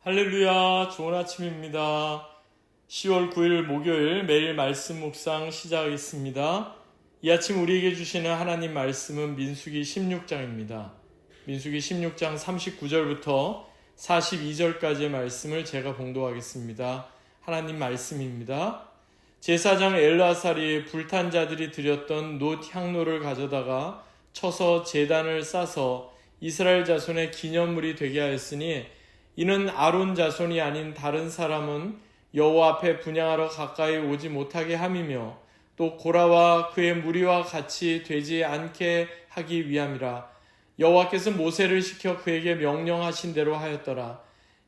할렐루야, 좋은 아침입니다. 10월 9일 목요일 매일 말씀 묵상 시작하겠습니다. 이 아침 우리에게 주시는 하나님 말씀은 민수기 16장입니다. 민수기 16장 39절부터 42절까지의 말씀을 제가 봉독하겠습니다. 하나님 말씀입니다. 제사장 엘르아살이 불탄 자들이 드렸던 놋 향로를 가져다가 쳐서 제단을 싸서 이스라엘 자손의 기념물이 되게 하였으니 이는 아론 자손이 아닌 다른 사람은 여호와 앞에 분향하러 가까이 오지 못하게 함이며 또 고라와 그의 무리와 같이 되지 않게 하기 위함이라. 여호와께서 모세를 시켜 그에게 명령하신 대로 하였더라.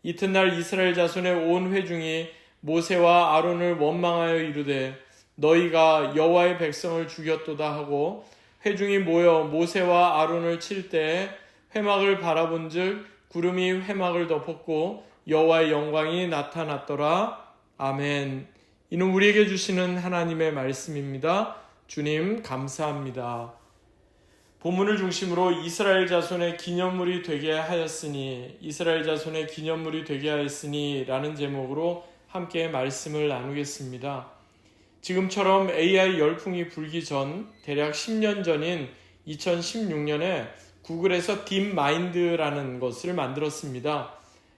이튿날 이스라엘 자손의 온 회중이 모세와 아론을 원망하여 이르되 너희가 여호와의 백성을 죽였도다 하고 회중이 모여 모세와 아론을 칠 때 회막을 바라본즉 구름이 회막을 덮었고 여호와의 영광이 나타났더라. 아멘. 이는 우리에게 주시는 하나님의 말씀입니다. 주님 감사합니다. 본문을 중심으로 이스라엘 자손의 기념물이 되게 하였으니 이스라엘 자손의 기념물이 되게 하였으니 라는 제목으로 함께 말씀을 나누겠습니다. 지금처럼 AI 열풍이 불기 전 대략 10년 전인 2016년에 구글에서 딥마인드라는 것을 만들었습니다.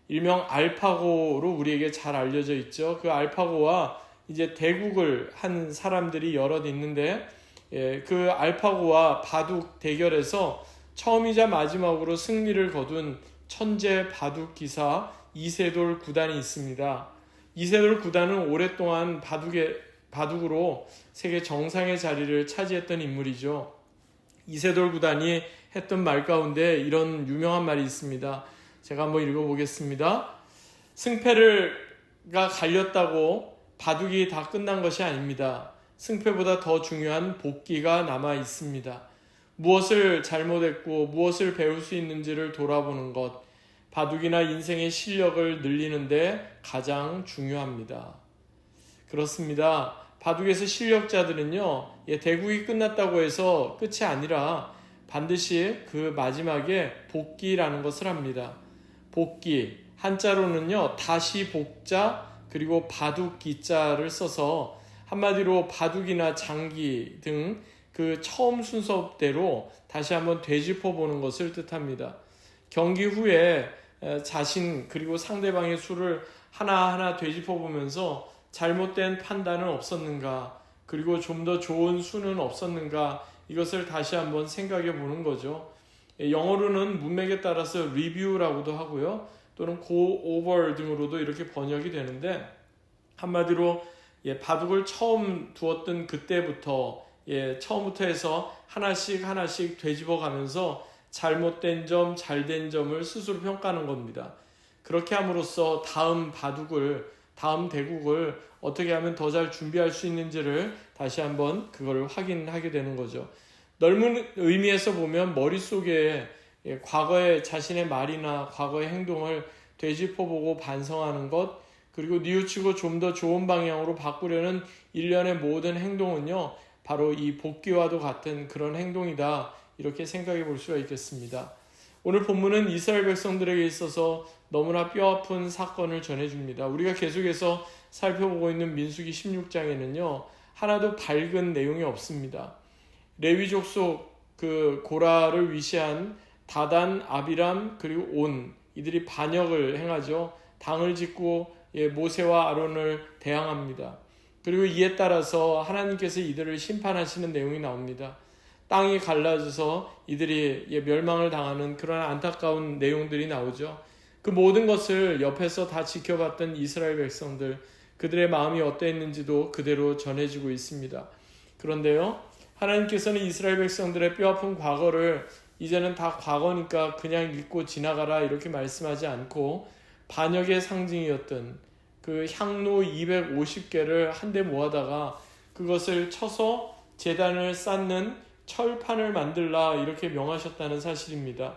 일명 알파고로 우리에게 잘 알려져 있죠. 그 알파고와 이제 대국을 한 사람들이 여럿 있는데 그 알파고와 바둑 대결에서 처음이자 마지막으로 승리를 거둔 천재 바둑 기사 이세돌 구단이 있습니다. 이세돌 구단은 오랫동안 바둑으로 세계 정상의 자리를 차지했던 인물이죠. 이세돌 구단이 했던 말 가운데 이런 유명한 말이 있습니다. 제가 한번 읽어보겠습니다. 승패가 갈렸다고 바둑이 다 끝난 것이 아닙니다. 승패보다 더 중요한 복기가 남아 있습니다. 무엇을 잘못했고 무엇을 배울 수 있는지를 돌아보는 것, 바둑이나 인생의 실력을 늘리는데 가장 중요합니다. 그렇습니다. 바둑에서 실력자들은요, 대국이 끝났다고 해서 끝이 아니라 반드시 그 마지막에 복기라는 것을 합니다. 복기, 한자로는요, 다시 복자 그리고 바둑 기자를 써서 한마디로 바둑이나 장기 등 그 처음 순서대로 다시 한번 되짚어보는 것을 뜻합니다. 경기 후에 자신 그리고 상대방의 수를 하나하나 되짚어보면서 잘못된 판단은 없었는가, 그리고 좀 더 좋은 수는 없었는가, 이것을 다시 한번 생각해 보는 거죠. 영어로는 문맥에 따라서 리뷰라고도 하고요. 또는 go over 등으로도 이렇게 번역이 되는데, 한마디로 바둑을 처음 두었던 그때부터 처음부터 해서 하나씩 되짚어 가면서 잘못된 점, 잘된 점을 스스로 평가하는 겁니다. 그렇게 함으로써 다음 대국을 어떻게 하면 더 잘 준비할 수 있는지를 다시 한번 그걸 확인하게 되는 거죠. 넓은 의미에서 보면 머릿속에 과거의 자신의 말이나 과거의 행동을 되짚어보고 반성하는 것, 그리고 뉘우치고 좀 더 좋은 방향으로 바꾸려는 일련의 모든 행동은요, 바로 이 복귀와도 같은 그런 행동이다, 이렇게 생각해 볼 수가 있겠습니다. 오늘 본문은 이스라엘 백성들에게 있어서 너무나 뼈아픈 사건을 전해줍니다. 우리가 계속해서 살펴보고 있는 민수기 16장에는요, 하나도 밝은 내용이 없습니다. 레위족 속 그 고라를 위시한 다단, 아비람, 그리고 온, 이들이 반역을 행하죠. 당을 짓고 모세와 아론을 대항합니다. 그리고 이에 따라서 하나님께서 이들을 심판하시는 내용이 나옵니다. 땅이 갈라져서 이들이 멸망을 당하는 그런 안타까운 내용들이 나오죠. 그 모든 것을 옆에서 다 지켜봤던 이스라엘 백성들, 그들의 마음이 어떠했는지도 그대로 전해지고 있습니다. 그런데요, 하나님께서는 이스라엘 백성들의 뼈아픈 과거를 이제는 다 과거니까 그냥 잊고 지나가라 이렇게 말씀하지 않고, 반역의 상징이었던 그 향로 250개를 한데 모아다가 그것을 쳐서 제단을 쌓는 철판을 만들라 이렇게 명하셨다는 사실입니다.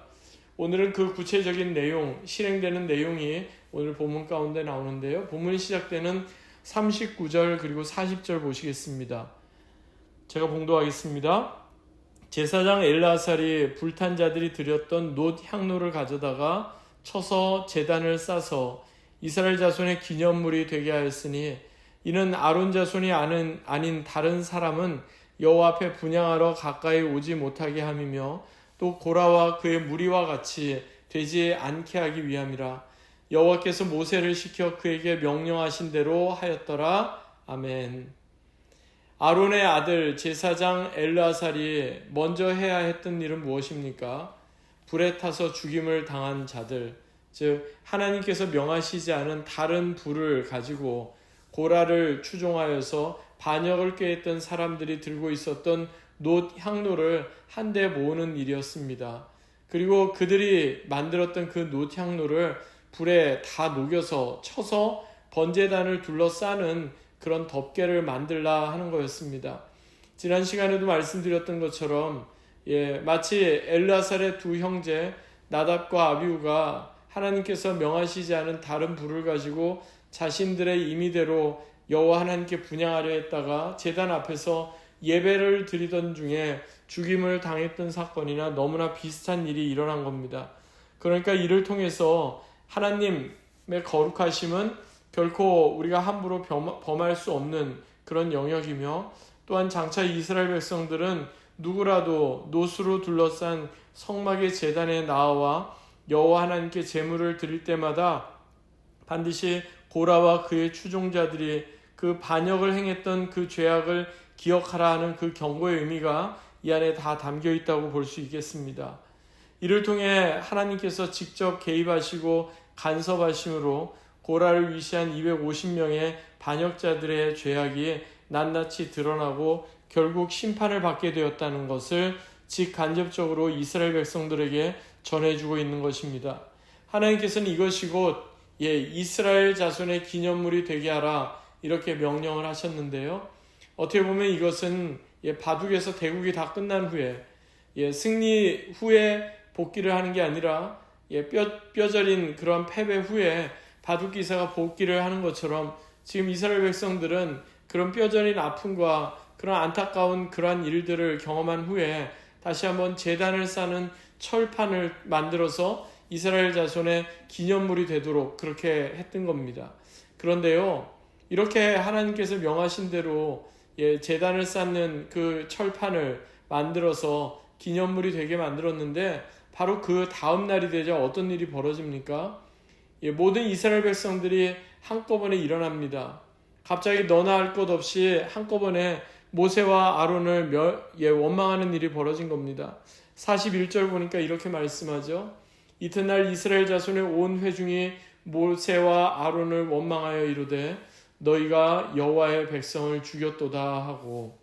오늘은 그 구체적인 내용, 실행되는 내용이 오늘 본문 가운데 나오는데요. 본문이 시작되는 39절 그리고 40절 보시겠습니다. 제가 봉독하겠습니다. 제사장 엘르아살이 불탄 자들이 드렸던 놋 향로를 가져다가 쳐서 제단을 싸서 이스라엘 자손의 기념물이 되게 하였으니 이는 아론 자손이 아닌 다른 사람은 여호와 앞에 분향하러 가까이 오지 못하게 함이며 또 고라와 그의 무리와 같이 되지 않게 하기 위함이라. 여호와께서 모세를 시켜 그에게 명령하신 대로 하였더라. 아멘. 아론의 아들 제사장 엘르아살이 먼저 해야 했던 일은 무엇입니까? 불에 타서 죽임을 당한 자들, 즉 하나님께서 명하시지 않은 다른 불을 가지고 고라를 추종하여서 반역을 꾀했던 사람들이 들고 있었던 놋 향로를 한데 모으는 일이었습니다. 그리고 그들이 만들었던 그 놋 향로를 불에 다 녹여서 쳐서 번제단을 둘러싸는 그런 덮개를 만들라 하는 거였습니다. 지난 시간에도 말씀드렸던 것처럼 마치 엘르아살의 두 형제 나답과 아비후가 하나님께서 명하시지 않은 다른 불을 가지고 자신들의 임의대로 여호와 하나님께 분향하려 했다가 제단 앞에서 예배를 드리던 중에 죽임을 당했던 사건이나 너무나 비슷한 일이 일어난 겁니다. 그러니까 이를 통해서 하나님의 거룩하심은 결코 우리가 함부로 범할 수 없는 그런 영역이며, 또한 장차 이스라엘 백성들은 누구라도 놋으로 둘러싼 성막의 제단에 나와 여호와 하나님께 제물을 드릴 때마다 반드시 고라와 그의 추종자들이 그 반역을 행했던 그 죄악을 기억하라 하는 그 경고의 의미가 이 안에 다 담겨 있다고 볼 수 있겠습니다. 이를 통해 하나님께서 직접 개입하시고 간섭하심으로 고라를 위시한 250명의 반역자들의 죄악이 낱낱이 드러나고 결국 심판을 받게 되었다는 것을 직간접적으로 이스라엘 백성들에게 전해주고 있는 것입니다. 하나님께서는 이것이 곧 이스라엘 자손의 기념물이 되게 하라 이렇게 명령을 하셨는데요. 어떻게 보면 이것은 바둑에서 대국이 다 끝난 후에 승리 후에 복귀를 하는 게 아니라 뼈저린 그런 패배 후에 바둑 기사가 복귀를 하는 것처럼 지금 이스라엘 백성들은 그런 뼈저린 아픔과 그런 안타까운 그러한 일들을 경험한 후에 다시 한번 제단을 쌓는 철판을 만들어서 이스라엘 자손의 기념물이 되도록 그렇게 했던 겁니다. 그런데요, 이렇게 하나님께서 명하신 대로 제단을 쌓는 그 철판을 만들어서 기념물이 되게 만들었는데 바로 그 다음 날이 되자 어떤 일이 벌어집니까? 모든 이스라엘 백성들이 한꺼번에 일어납니다. 갑자기 너나 할 것 없이 한꺼번에 모세와 아론을 원망하는 일이 벌어진 겁니다. 41절 보니까 이렇게 말씀하죠. 이튿날 이스라엘 자손의 온 회중이 모세와 아론을 원망하여 이르되 너희가 여호와의 백성을 죽였도다 하고,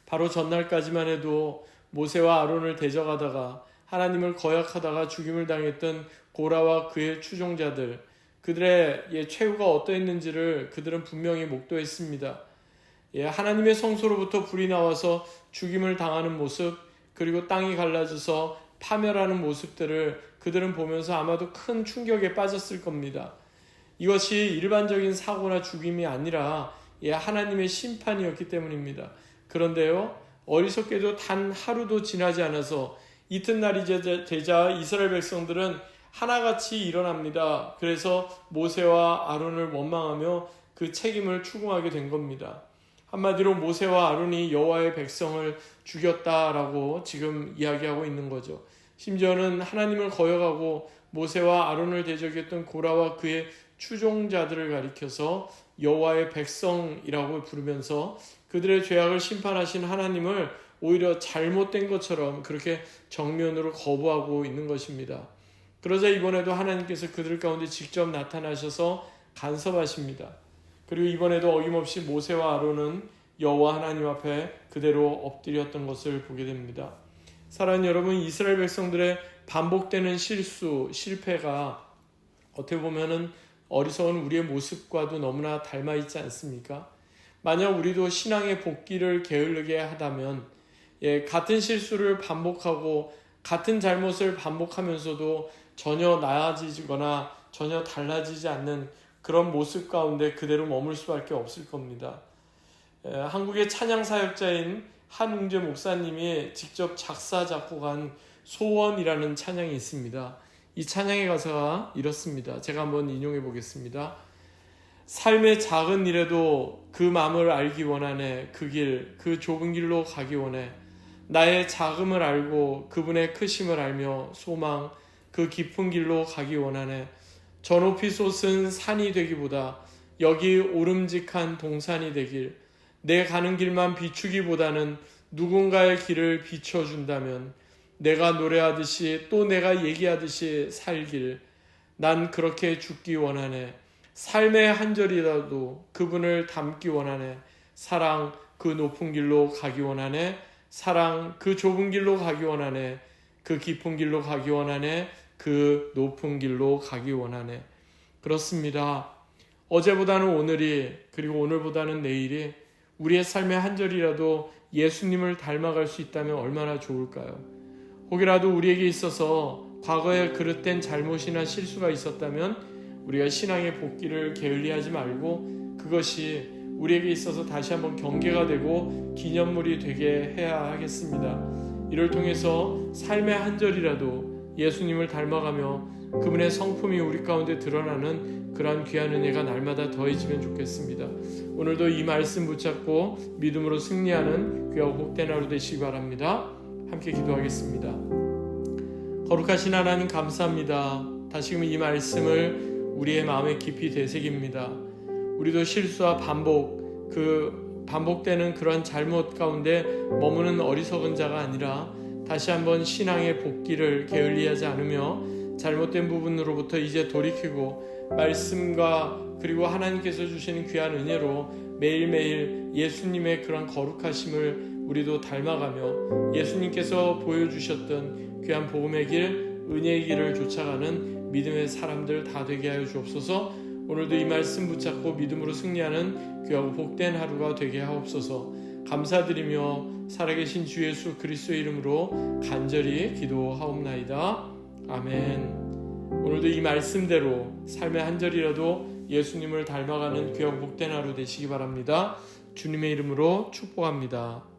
바로 전날까지만 해도 모세와 아론을 대적하다가 하나님을 거역하다가 죽임을 당했던 고라와 그의 추종자들, 그들의 최후가 어떠했는지를 그들은 분명히 목도했습니다. 하나님의 성소로부터 불이 나와서 죽임을 당하는 모습, 그리고 땅이 갈라져서 파멸하는 모습들을 그들은 보면서 아마도 큰 충격에 빠졌을 겁니다. 이것이 일반적인 사고나 죽임이 아니라 하나님의 심판이었기 때문입니다. 그런데요, 어리석게도 단 하루도 지나지 않아서 이튿날이 되자 이스라엘 백성들은 하나같이 일어납니다. 그래서 모세와 아론을 원망하며 그 책임을 추궁하게 된 겁니다. 한마디로 모세와 아론이 여호와의 백성을 죽였다라고 지금 이야기하고 있는 거죠. 심지어는 하나님을 거역하고 모세와 아론을 대적했던 고라와 그의 추종자들을 가리켜서 여호와의 백성이라고 부르면서 그들의 죄악을 심판하신 하나님을 오히려 잘못된 것처럼 그렇게 정면으로 거부하고 있는 것입니다. 그러자 이번에도 하나님께서 그들 가운데 직접 나타나셔서 간섭하십니다. 그리고 이번에도 어김없이 모세와 아론은 여호와 하나님 앞에 그대로 엎드렸던 것을 보게 됩니다. 사랑하는 여러분, 이스라엘 백성들의 반복되는 실수, 실패가 어떻게 보면은 어리석은 우리의 모습과도 너무나 닮아 있지 않습니까? 만약 우리도 신앙의 복귀를 게으르게 하다면 같은 실수를 반복하고 같은 잘못을 반복하면서도 전혀 나아지거나 전혀 달라지지 않는 그런 모습 가운데 그대로 머물 수밖에 없을 겁니다. 한국의 찬양 사역자인 한웅재 목사님이 직접 작사 작곡한 소원이라는 찬양이 있습니다. 이 찬양의 가사가 이렇습니다. 제가 한번 인용해 보겠습니다. 삶의 작은 일에도 그 마음을 알기 원하네. 그 길, 그 좁은 길로 가기 원해. 나의 작음을 알고 그분의 크심을 알며 소망, 그 깊은 길로 가기 원하네. 저 높이 솟은 산이 되기보다 여기 오름직한 동산이 되길, 내 가는 길만 비추기보다는 누군가의 길을 비춰준다면 내가 노래하듯이 또 내가 얘기하듯이 살길, 난 그렇게 죽기 원하네. 삶의 한 절이라도 그분을 닮기 원하네. 사랑 그 높은 길로 가기 원하네. 사랑 그 좁은 길로 가기 원하네. 그 깊은 길로 가기 원하네. 그 높은 길로 가기 원하네. 그렇습니다. 어제보다는 오늘이, 그리고 오늘보다는 내일이 우리의 삶의 한 절이라도 예수님을 닮아갈 수 있다면 얼마나 좋을까요? 혹이라도 우리에게 있어서 과거에 그릇된 잘못이나 실수가 있었다면 우리가 신앙의 복기를 게을리하지 말고 그것이 우리에게 있어서 다시 한번 경계가 되고 기념물이 되게 해야 하겠습니다. 이를 통해서 삶의 한 절이라도 예수님을 닮아가며 그분의 성품이 우리 가운데 드러나는 그러한 귀한 은혜가 날마다 더해지면 좋겠습니다. 오늘도 이 말씀 붙잡고 믿음으로 승리하는 귀하고 복된 하루 되시기 바랍니다. 함께 기도하겠습니다. 거룩하신 하나님 감사합니다. 다시금 이 말씀을 우리의 마음에 깊이 되새깁니다. 우리도 실수와 반복되는 그런 잘못 가운데 머무는 어리석은 자가 아니라 다시 한번 신앙의 복기를 게을리하지 않으며 잘못된 부분으로부터 이제 돌이키고 말씀과 그리고 하나님께서 주시는 귀한 은혜로 매일매일 예수님의 그런 거룩하심을 우리도 닮아가며 예수님께서 보여주셨던 귀한 복음의 길, 은혜의 길을 쫓아가는 믿음의 사람들 다 되게 하여 주옵소서. 오늘도 이 말씀 붙잡고 믿음으로 승리하는 귀하고 복된 하루가 되게 하옵소서. 감사드리며 살아계신 주 예수 그리스도의 이름으로 간절히 기도하옵나이다. 아멘. 오늘도 이 말씀대로 삶의 한 절이라도 예수님을 닮아가는 귀하고 복된 하루 되시기 바랍니다. 주님의 이름으로 축복합니다.